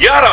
11,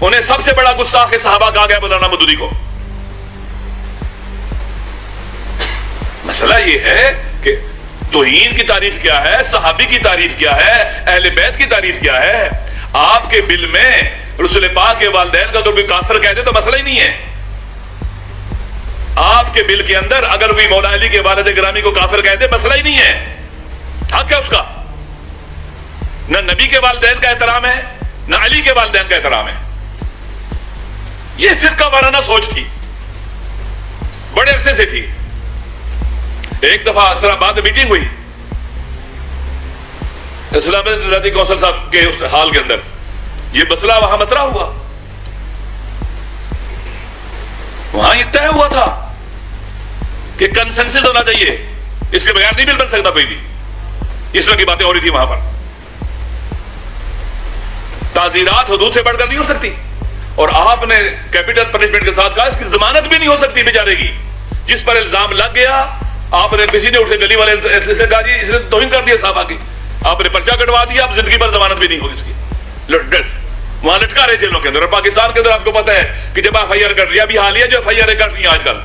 انہیں سب سے بڑا گستاخ صحابہ کہا گیا مولانا مودودی کو. مسئلہ یہ ہے کہ توہین کی تعریف کیا ہے, صحابی کی تعریف کیا ہے, اہل بیت کی تعریف کیا ہے. آپ کے بل میں رسول پاک کے والدین کا اگر کوئی کافر کہہ دے تو مسئلہ ہی نہیں ہے. آپ کے بل کے اندر اگر کوئی مولا علی کے والد گرامی کو کافر کہہ دے مسئلہ ہی نہیں ہے. حق ہے اس کا. نہ نبی کے والدین کا احترام ہے, نہ علی کے والدین کا احترام ہے. یہ فرقہ وارانہ سوچ تھی, بڑے عرصے سے تھی. ایک دفعہ اسلام آباد میں میٹنگ ہوئی اسلام آباد کونسل صاحب کے اس حال کے اندر, یہ مسئلہ وہاں مطرح ہوا. وہاں یہ طے ہوا تھا کہ کنسنسس ہونا چاہیے, اس کے بغیر نہیں بل بن سکتا کوئی بھی. اس طرح کی باتیں ہو رہی تھی وہاں پر. تعزیرات حدود سے بڑھ کر نہیں ہو سکتی, اور آپ نے کیپٹل پنشمنٹ کے ساتھ کہا اس کی ضمانت بھی نہیں ہو سکتی بیچارے کی. جس پر الزام لگ گیا, آپ نے کسی نے اٹھ کے گلی والے سے کہا جی اس نے توہین کر دیا صحابہ کی, آپ نے پرچہ کٹوا دیا, اب زندگی پر ضمانت بھی نہیں ہوگی اس کی. وہاں لٹکا رہے جیلوں کے اندر. اور پاکستان کے اندر آپ کو پتا ہے کہ جب ایف آئی آر کر رہی ہے, ابھی حالیہ جو ایف آئی آر کر رہی ہیں آج کل,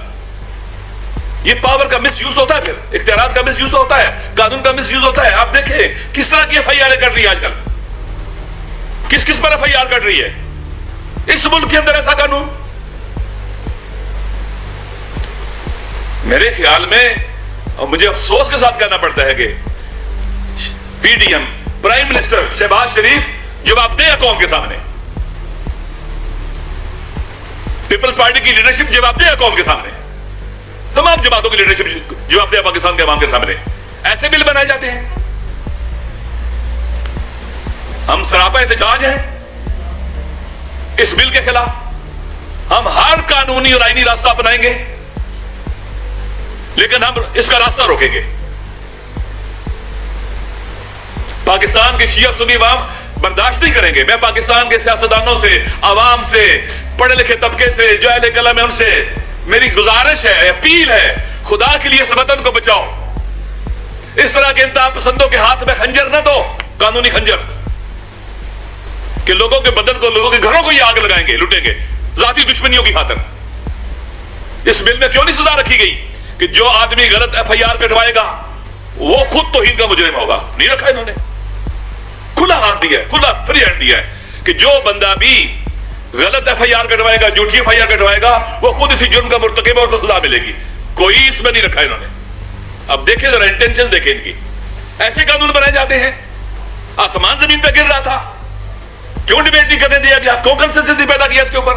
یہ پاور کا مس یوز ہوتا ہے, پھر اختیارات کا مس یوز ہوتا ہے, قانون کا مس یوز ہوتا ہے. آپ دیکھیں کس طرح کی ایف آئی آر کر رہی ہے آج کل, کس کس پر ایف آئی آر کر رہی ہے اس ملک کے اندر. ایسا قانون میرے خیال میں, اور مجھے افسوس کے ساتھ کہنا پڑتا ہے کہ P D M prime minister Shehbaz Sharif جواب دے قوم کے سامنے, پیپلز پارٹی کی لیڈرشپ جواب دے قوم کے سامنے, تمام جماعتوں کی لیڈرشپ جواب دے پاکستان کے عوام کے سامنے. ایسے بل بنائے جاتے ہیں. ہم سراپا احتجاج ہیں اس بل کے خلاف. ہم ہر قانونی اور آئینی راستہ اپنائیں گے, لیکن ہم اس کا راستہ روکیں گے. پاکستان کے شیعہ سنی عوام برداشت نہیں کریں گے. میں پاکستان کے سیاستدانوں سے, عوام سے, پڑھے لکھے طبقے سے, جو اہل قلم ہے ان سے میری گزارش ہے, اپیل ہے, خدا کے لیے اس وطن کو بچاؤ. اس طرح کے انتہا پسندوں کے ہاتھ میں خنجر نہ دو, قانونی خنجر, کہ لوگوں کے بدن کو, لوگوں کے گھروں کو یہ آگ لگائیں گے, لوٹیں گے ذاتی دشمنیوں کی خاطر. اس بل میں کیوں نہیں سزا رکھی گئی کہ جو آدمی غلط ایف آئی آر کٹوائے گا وہ خود توہین کا مجرم ہوگا؟ نہیں رکھا انہوں نے. کھلا ہاتھ دیا ہے, کھلا فری ہینڈ دیا ہے کہ جو بندہ بھی غلط ایف آئی آر کٹوائے گا, جھوٹی ایف آئی آر کٹوائے گا, وہ خود اسی جرم کا مرتکب ہے اور سزا ملے گی. کوئی اس میں نہیں رکھا انہوں نے. اب دیکھیں ذرا انٹینشن دیکھیں ان کی. ایسے قانون بنائے جاتے ہیں. آسمان زمین پہ گر رہا تھا, کیوں ڈیبیٹ نہیں کرنے دیا گیا, کیوں کنسنسس نہیں پیدا کیا اس کے اوپر؟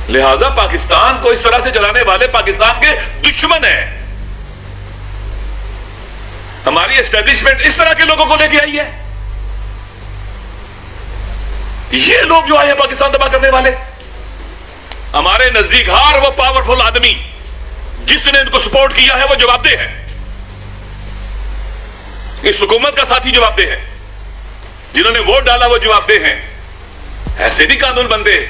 لہذا پاکستان کو اس طرح سے چلانے والے پاکستان کے دشمن ہیں. ہماری اسٹیبلشمنٹ اس طرح کے لوگوں کو لے کے آئی ہے. یہ لوگ جو آئے ہیں پاکستان تباہ کرنے والے, ہمارے نزدیک ہر وہ پاورفل آدمی جس نے ان کو سپورٹ کیا ہے وہ جواب دہ ہے. اس حکومت کا ساتھی جواب دہ ہے, جنہوں نے ووٹ ڈالا وہ جواب دہ ہیں. ایسے نہیں قانون بنتے.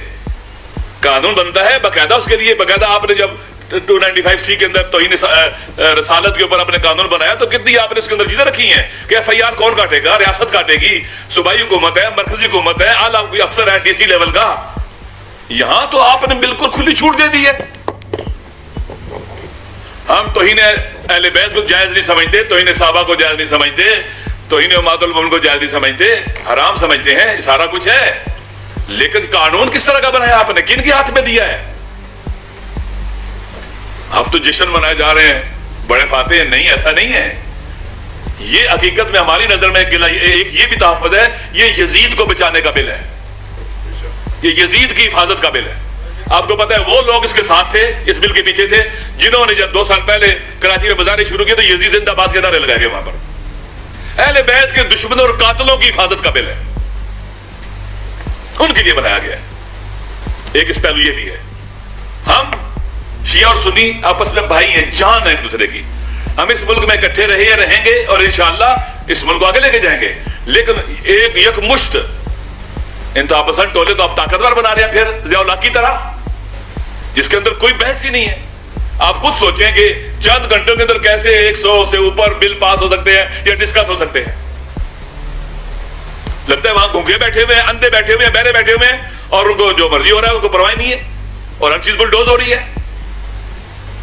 قانون بنتا ہے باقاعدہ, اس کے لیے باقاعدہ. آپ نے جب 295C کے اندر توہین رسالت کے اوپر اپنے قانون بنایا تو کتنی آپ نے اس کے اندر چیزیں رکھی ہیں کہ ایف آئی آر کون کاٹے گا, ریاست کاٹے گی, صوبائی حکومت ہے, مرکزی حکومت ہے, اعلیٰ کوئی افسر ہے ڈی سی لیول کا. یہاں تو آپ نے بالکل کھلی چھوٹ دے دی ہے. ہم توہین اہل بیت کو جائز نہیں سمجھتے, توہین صحابہ کو جائز نہیں سمجھتے, توہین امات المومنین کو جائز نہیں سمجھتے, حرام سمجھتے ہیں. سارا کچھ ہے, لیکن قانون کس طرح کا بنایا آپ نے, کن کے ہاتھ میں دیا ہے؟ اب تو جشن منائے جا رہے ہیں, بڑے فاتح ہیں. نہیں, ایسا نہیں ہے. یہ حقیقت میں ہماری نظر میں ایک یہ بھی تحفظ ہے, یہ یزید کو بچانے کا بل ہے, یہ یزید کی حفاظت کا بل ہے. آپ کو پتا ہے وہ لوگ اس کے ساتھ تھے, اس بل کے پیچھے تھے, جنہوں نے جب 2 سال پہلے کراچی میں بازاریں شروع کی تو یزید زندہ باد کے نعرے لگائے گئے وہاں پر. اہل بیت کے دشمنوں اور قاتلوں کی حفاظت کا بل ہے, ان کے لیے بنایا گیا ہے. ایک اس پہلو یہ بھی ہے, ہم شیعہ اور سنی آپس میں بھائی ہیں, جان ہیں ایک دوسرے کی. ہم اس ملک میں اکٹھے رہیں گے اور انشاءاللہ اس ملک کو آگے لے کے جائیں گے. لیکن ایک یک مشت انتہا پسند ٹولے تو آپ طاقتور بنا رہے ہیں پھر ضیاء الحق کی طرح, جس کے اندر کوئی بحث ہی نہیں ہے. آپ خود سوچیں کہ چند گھنٹوں کے اندر کیسے 100 سے اوپر بل پاس ہو سکتے ہیں یا ڈسکس ہو سکتے ہیں. لگتا ہے وہاں گونگے بیٹھے ہوئے ہیں, اندھے بیٹھے ہوئے ہیں, بہرے بیٹھے ہوئے ہیں, اور ان کو جو مرضی ہو رہا ہے ان کو پرواہ نہیں ہے, اور ہر چیز بلڈوز ہو رہی ہے.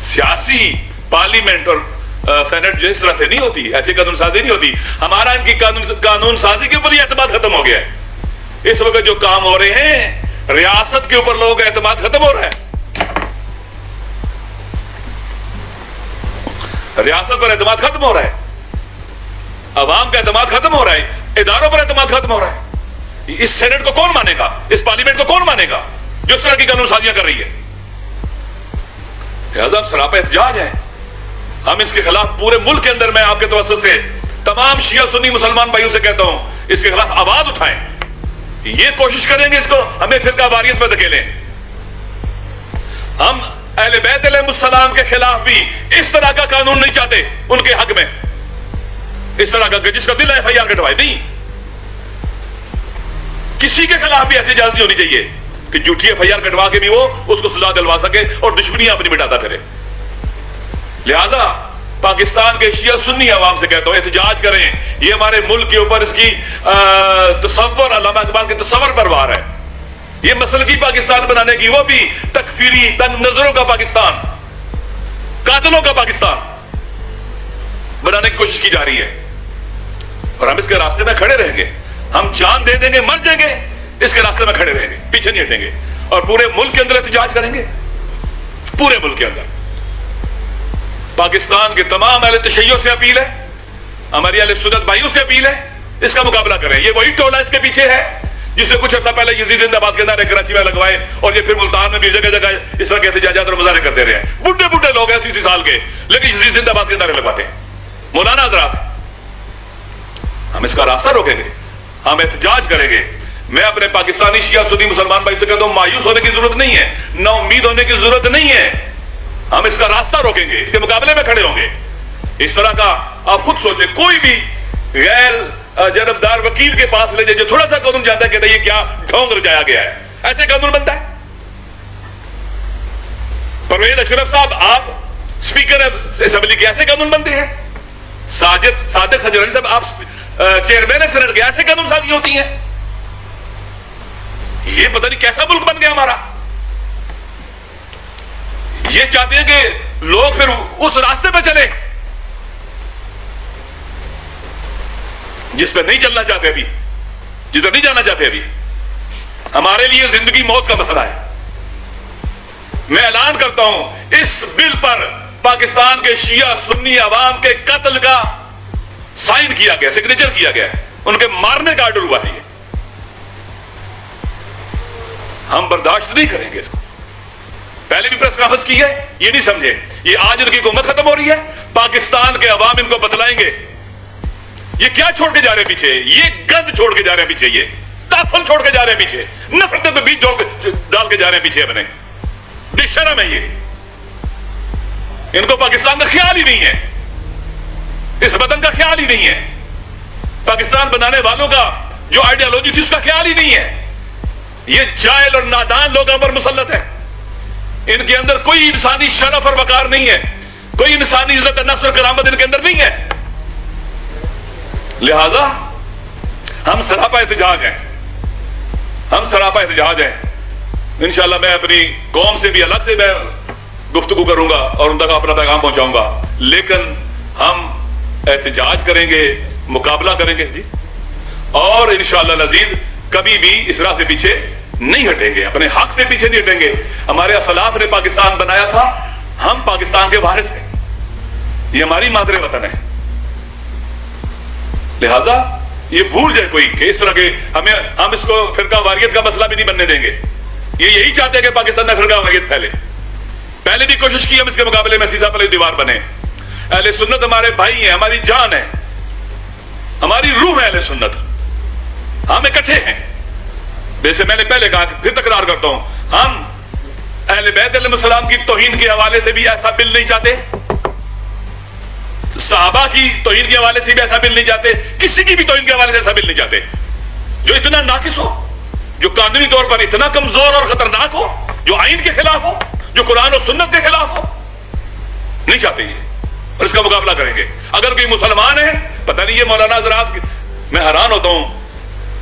سیاسی پارلیمنٹ اور سینٹ جو اس طرح سے نہیں ہوتی, ایسی قانون سازی نہیں ہوتی. ہمارا ان کی قانون سازی کے اوپر ہی اعتماد ختم ہو گیا ہے. اس وقت جو کام ہو رہے ہیں ریاست کے اوپر لوگوں کا اعتماد ختم ہو رہا ہے, ریاست پر اعتماد ختم ہو رہا ہے, عوام کا اعتماد ختم ہو رہا ہے, اداروں پر اعتماد ختم ہو رہا ہے. اس سینٹ کو کون مانے گا, اس پارلیمنٹ کو کون مانے گا جو اس طرح کی قانون سازیاں کر رہی ہے؟ لہذا ہم سراپا احتجاج ہیں. ہم اس کے خلاف پورے ملک کے اندر, میں آپ کے توسط سے تمام شیعہ سنی مسلمان بھائیوں سے کہتا ہوں, اس کے خلاف آواز اٹھائیں. یہ کوشش کریں گے اس کو ہمیں فرقہ واریت میں دھکیلیں. ہم اہل بیت علیہ السلام کے خلاف بھی اس طرح کا قانون نہیں چاہتے ان کے حق میں, اس طرح کا جس کا دل ہے FIR کٹوائے. نہیں, کسی کے خلاف بھی ایسی اجازت نہیں ہونی چاہیے کہ جھوٹی FIR کٹوا کے بھی وہ اس کو سزا دلوا سکے اور دشمنیاں اپنی مٹاتا پھرے. لہذا پاکستان کے شیعہ سنی عوام سے کہتا ہوں احتجاج کریں. یہ ہمارے ملک کے اوپر اس کی تصور, علامہ اقبال کے تصور پر وار ہے. یہ مسلکی پاکستان بنانے کی, وہ بھی تکفیری تنگ نظروں کا پاکستان, قاتلوں کا پاکستان بنانے کی کوشش کی جا رہی ہے, اور ہم اس کے راستے میں کھڑے رہیں گے. ہم جان دے دیں گے, مر جائیں گے, اس کے راستے میں کھڑے رہیں گے, پیچھے نہیں ہٹیں گے, اور پورے ملک کے اندر احتجاج کریں گے. پورے ملک کے اندر پاکستان کے تمام اہل تشیع سے اپیل ہے, ہماری اہل سنت بھائیوں سے اپیل ہے, اس کا مقابلہ کریں. یہ وہی ٹولہ اس کے پیچھے ہے جس نے کچھ عرصہ پہلے یزید زندہ باد کے نعرے کراچی میں لگوائے, اور یہ پھر ملتان میں بھی جگہ جگہ اس طرح کے احتجاجات اور مظاہرے کرتے رہے ہیں. بڈھے بڈھے لوگ ہیں 80 سال کے, لیکن یزید زندہ باد کے نعرے لگواتے ہیں. مولانا حضرات, ہم اس کا راستہ روکیں گے, ہم احتجاج کریں گے. میں اپنے پاکستانی شیعہ سنی مسلمان بھائی سے کہتا ہوں مایوس ہونے کی ضرورت نہیں ہے, نا امید ہونے کی ضرورت نہیں ہے. ہم اس کا راستہ روکیں گے, اس کے مقابلے میں کھڑے ہوں گے. اس طرح کا آپ خود سوچیں, کوئی بھی غیر جانبدار وکیل کے پاس لے جائے جو تھوڑا سا قانون جانتا ہے کہ یہ کیا ڈھونگ رچایا گیا ہے, ایسے قانون بنتا ہے. پرویز اشرف صاحب, آپ اسپیکر اسمبلی کے, ایسے قانون بنتے ہیں. صادق سجرانی صاحب, آپ چیئرمین سینٹ کے, ایسے قانون سازی ہوتی ہیں. یہ پتہ نہیں کیسا ملک بن گیا ہمارا. یہ چاہتے ہیں کہ لوگ پھر اس راستے پہ چلے جس پہ نہیں چلنا چاہتے, ابھی جدھر نہیں جانا چاہتے. ابھی ہمارے لیے زندگی موت کا مسئلہ ہے. میں اعلان کرتا ہوں اس بل پر پاکستان کے شیعہ سنی عوام کے قتل کا سائن کیا گیا, سگنیچر کیا گیا ہے, ان کے مارنے کا آرڈر ہوا ہے. ہم برداشت نہیں کریں گے اس کو. پہلے بھی پریس کانفرنس کی ہے, یہ نہیں سمجھے یہ آج ان کی حکومت ختم ہو رہی ہے, پاکستان کے عوام ان کو بتلائیں گے یہ کیا چھوڑ کے جا رہے ہیں پیچھے. یہ گند چھوڑ کے جا رہے ہیں پیچھے, یہ تعفن چھوڑ کے جا رہے ہیں پیچھے, نفرتیں تو بیچ ڈال کے جا رہے ہیں پیچھے اپنے. بے شرم ہے یہ, ان کو پاکستان کا خیال ہی نہیں ہے, اس وطن کا خیال ہی نہیں ہے, پاکستان بنانے والوں کا جو آئیڈیالوجی تھی اس کا خیال ہی نہیں ہے. یہ جاہل اور نادان لوگوں پر مسلط ہے. ان کے اندر کوئی انسانی شرف اور وقار نہیں ہے, کوئی انسانی عزت اور نفس اور کرامت ان کے اندر نہیں ہے. لہذا ہم سراپا احتجاج ہیں, ہم سراپا احتجاج ہیں. انشاءاللہ میں اپنی قوم سے بھی الگ سے میں گفتگو کروں گا اور ان تک اپنا پیغام پہنچاؤں گا, لیکن ہم احتجاج کریں گے, مقابلہ کریں گے جی, اور انشاءاللہ العزیز کبھی بھی اس راہ سے پیچھے نہیں ہٹیں گے, اپنے حق سے پیچھے نہیں ہٹیں گے. ہمارے اسلاف نے پاکستان بنایا تھا, ہم پاکستان کے وارث ہیں, یہ ہماری مادر وطن ہے. لہذا یہ بھول جائے کوئی کہ اس طرح کے ہم اس کو فرقہ واریت کا مسئلہ بھی نہیں بننے دیں گے. یہ یہی چاہتے ہیں کہ پاکستان میں فرقہ واریت پھیلے. پہلے بھی کوشش کی, ہم اس کے مقابلے میں سیسا پلے دیوار بنے. اہل سنت ہمارے بھائی ہیں, ہماری جان ہے, ہماری روح ہے اہل سنت, ہم اکٹھے ہیں. جیسے میں نے پہلے کہا, پھر تکرار کرتا ہوں, ہم اہل بیت علیہ السلام کی توہین کے حوالے سے بھی ایسا بل نہیں چاہتے, صحابہ کی توہین کے حوالے سے بھی ایسا بل نہیں چاہتے, کسی کی بھی توہین کے حوالے سے ایسا بل نہیں چاہتے جو اتنا ناقص ہو, جو قانونی طور پر اتنا کمزور اور خطرناک ہو, جو آئین کے خلاف ہو, جو قرآن و سنت کے خلاف ہو. نہیں چاہتے یہ, اور اس کا مقابلہ کریں گے. اگر کوئی مسلمان ہے, پتہ نہیں یہ مولانا حضرات, میں حیران ہوتا ہوں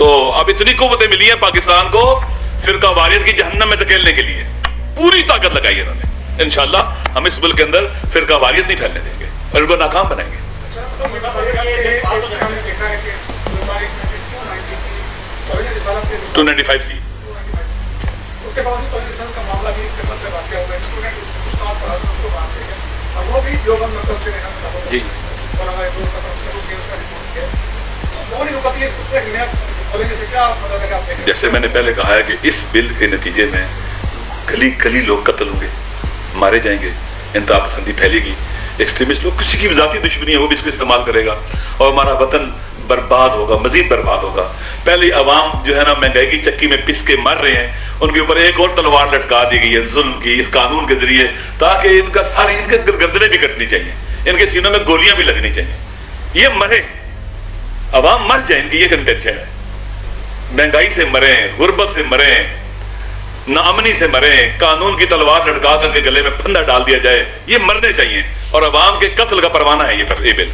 تو اب اتنی قوتیں ملی ہیں پاکستان کو فرقہ واریت کی جہنم میں دھکیلنے کے لیے، پوری طاقت لگائی ہے انہوں نے. انشاءاللہ ہم اس ملک کے اندر فرقہ واریت نہیں پھیلنے دیں گے اور ان کو ناکام بنائیں گے. 295 سی اس کے باوجود پاکستان کا معاملہ بھی خدمت میں واقع ہوا ہے. اسٹوڈنٹ استاد پڑھا اس کو باندھ دے گا اور وہ بھی دیوبند مکتب سے جی علماء دو سب کا رپورٹ کیا. وہ نہیں رکتی ہے سلسلہ نیا کھولنے سے کیا مطلب ہے کہ آپ دیکھیں. جیسے میں نے پہلے کہا ہے کہ اس بل کے نتیجے میں گلی گلی لوگ قتل ہوں گے، مارے جائیں گے، انتہا پسندی پھیلے گی، ایکسٹریمسٹ لوگ، کسی کی ذاتی دشمنی ہے وہ بھی اس کو استعمال کرے گا اور ہمارا وطن برباد ہوگا، مزید برباد ہوگا. پہلے عوام جو ہے نا مہنگائی کی چکی میں پس کے مر رہے ہیں، ان کے اوپر ایک اور تلوار لٹکا دی گئی ہے ظلم کی اس قانون کے ذریعے، تاکہ ان کا ساری ان کے گردنیں بھی کٹنی چاہیے، ان کے سینوں میں گولیاں بھی لگنی چاہیے، یہ مرے، عوام مر جائے، ان کی یہ کنٹینشن ہے. مہنگائی سے مریں، غربت سے مریں، ناامنی سے مریں، قانون کی تلوار لٹکا کر کے گلے میں پھندا ڈال دیا جائے، یہ مرنے چاہیے. اور عوام کے قتل کا پروانہ ہے یہ بل.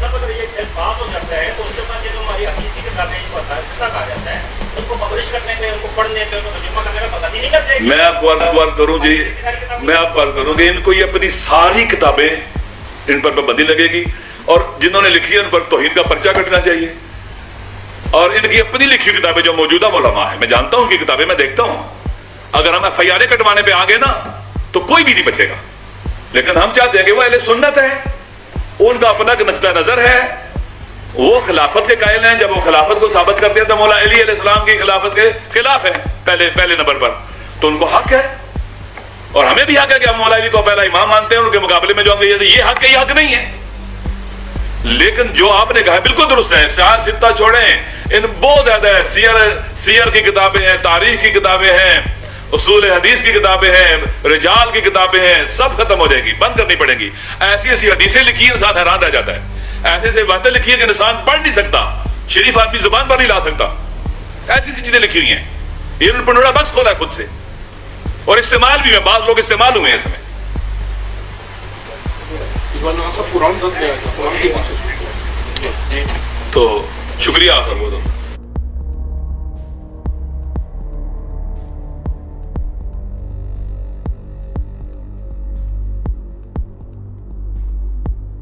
اگر یہ پاس ہو جاتا ہے تو اس کے بعد یہ جو ہماری حدیث کی کتابیں جو اساتذہ کہا جاتا ہے ان کو پبلش کرنے پہ، ان کو پڑھنے پہ، ان کو ترجمہ کرنے میں پابندی نہیں کر جائے گی. میں آپ کو عرض کروں جی، میں آپ کو عرض کروں کہ ان کو یہ اپنی ساری کتابیں ان پر پابندی لگے گی اور جنہوں نے لکھی ہے ان پر توہین کا پرچہ کٹنا چاہیے. اور ان کی اپنی لکھی کتابیں جو موجودہ علماء ہیں، میں جانتا ہوں ان کی کتابیں، میں دیکھتا ہوں، اگر ہم FIR کٹوانے پہ آ گئے نا تو کوئی بھی نہیں بچے گا. لیکن ہم چاہتے ہیں کہ وہ اہل سنت ہے، ان کا اپنا نقطہ نظر ہے، وہ خلافت کے قائل ہیں. جب وہ خلافت کو ثابت کرتے ہیں تو مولا علی علیہ السلام کی خلافت کے خلاف ہے پہلے نمبر پر، تو ان کو حق ہے اور ہمیں بھی حق ہے کہ ہم مولا علی کو پہلا امام مانتے ہیں. ان کے مقابلے میں جو ہم یہ حق ہے، یہ حق نہیں ہے. لیکن جو آپ نے کہا بالکل درست ہے، سیاست ستہ چھوڑیں، ان بہت زیادہ ہے، سیر کی کتابیں ہیں، تاریخ کی کتابیں ہیں، اصول حدیث کی کتابیں ہیں، رجال کی کتابیں ہیں، سب ختم ہو جائے گی، بند کرنی پڑیں گی. ایسی ایسی حدیثیں لکھی ہیں انسان حیران رہ جاتا ہے، ایسے ایسے باتیں لکھی ہیں کہ انسان پڑھ نہیں سکتا، شریف آدمی زبان پر نہیں لا سکتا. ایسی ایسی چیزیں لکھی ہوئی ہیں، یہ انہوں نے پنڈورا بکس کھولا ہے خود سے اور استعمال بھی ہے، بعض لوگ استعمال ہوئے ہیں اس میں. تو شکریہ آپ کا بہت.